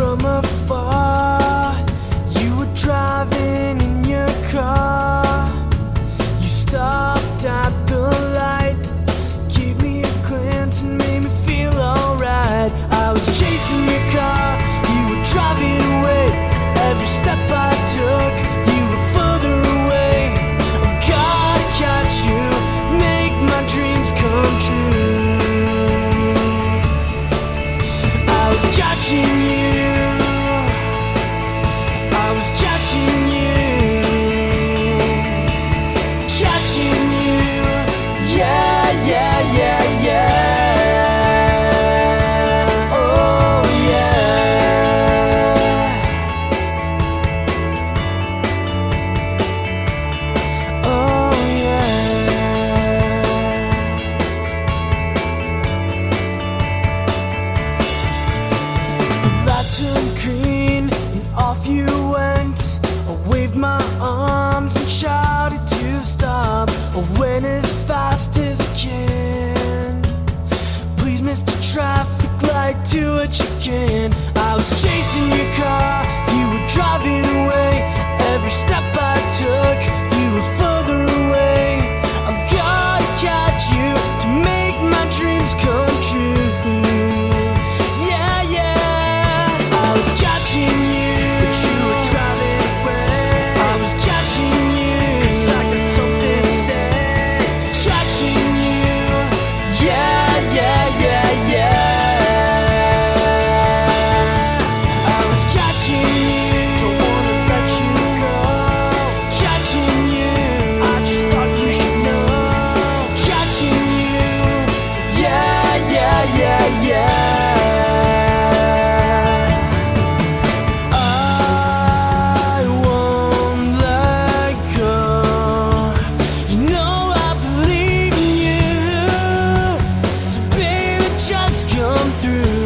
from afar. You were driving in your car. You stopped at the light, gave me a glance and made me feel alright. I was chasing your car, you were driving away. Every step I took, you were further away. I've gotta catch you, make my dreams come true. I was catching you, I was catching you, catching you, yeah, yeah, yeah, yeah. Green, and off you went. I waved my arms and shouted to stop. I went as fast as I can. Please, Mr. Traffic Light, do what you can. I was chasing your car, you were driving away. Every step I took, you were further away. I've gotta catch you to make my dreams come true. Through